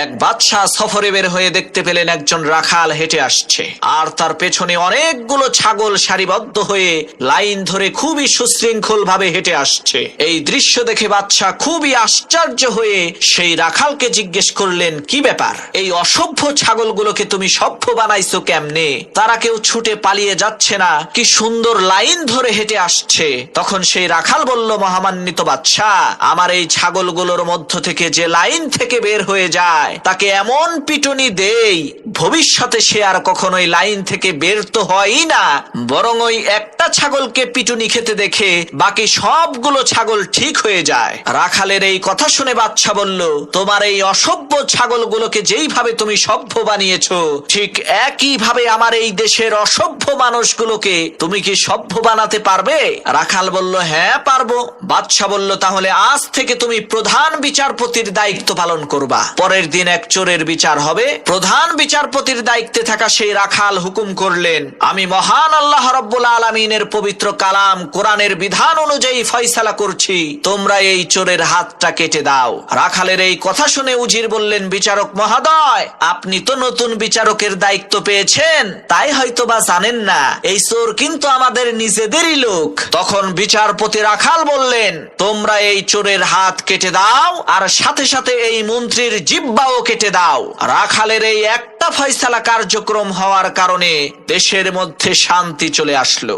এক বাদশাহ সফরে বের হয়ে দেখতে পেলেন একজন রাখাল হেঁটে আসছে, আর তার পেছনে অনেকগুলো ছাগল সারিবদ্ধ হয়ে লাইন ধরে খুবই সুশৃঙ্খল ভাবে হেঁটে আসছে। এই দৃশ্য দেখে বাদশাহ খুবই আশ্চর্য হয়ে সেই রাখালকে জিজ্ঞেস করলেন, কি ব্যাপার, এই অসভ্য ছাগলগুলোকে তুমি সভ্য বানাইছো কেমনে? তারা কেউ ছুটে পালিয়ে যাচ্ছে না, কি সুন্দর লাইন ধরে হেঁটে আসছে। তখন সেই রাখাল বলল, মহামান্বিত বাদশাহ, আমার এই ছাগলগুলোর মধ্য থেকে যে লাইন থেকে বের হয়ে যায় তাকে এমন পিটুনি দেই ভবিষ্যতে সে আর কখনোই লাইন থেকে বের তো হয়ই না, বরং ওই একটা ছাগলকে পিটুনি খেতে দেখে বাকি সবগুলো ছাগল ঠিক হয়ে যায়। রাখালের এই কথা শুনে বাদশা বলল, তোমার এই অসভ্য ছাগলগুলোকে যেইভাবে তুমি সভ্য বানিয়েছো, ঠিক একই ভাবে আমার এই দেশের অসভ্য মানুষগুলোকে তুমি কি সভ্য বানাতে পারবে? রাখাল বলল, হ্যাঁ পারবো। বাদশা বলল, তাহলে আজ থেকে তুমি প্রধান বিচারপতির দায়িত্ব পালন করবা। পরের দিন এক চোরের বিচার হবে। প্রধান বিচারপতির দায়িত্বে থাকা সেই রাখাল হুকুম করলেন, আমি মহান আল্লাহ রাব্বুল আলামিনের পবিত্র কালাম কোরআনের বিধান অনুযায়ী ফয়সালা করছি, তোমরা এই চোরের হাতটা কেটে দাও। রাখালের এই কথা শুনে উজির বললেন, বিচারক মহোদয়, আপনি তো নতুন বিচারকের দায়িত্ব পেয়েছেন, তাই হয়তো বা জানেন না এই চোর কিন্তু আমাদের নিজেদেরই লোক। তখন বিচারপতি রাখাল বললেন, তোমরা এই চোরের হাত কেটে দাও, আর সাথে সাথে এই মন্ত্রীর জিহ্বাও কেটে দাও। রাখালের এই একটা ফয়সালা কার্যক্রম হওয়ার কারণে দেশের মধ্যে শান্তি চলে আসলো।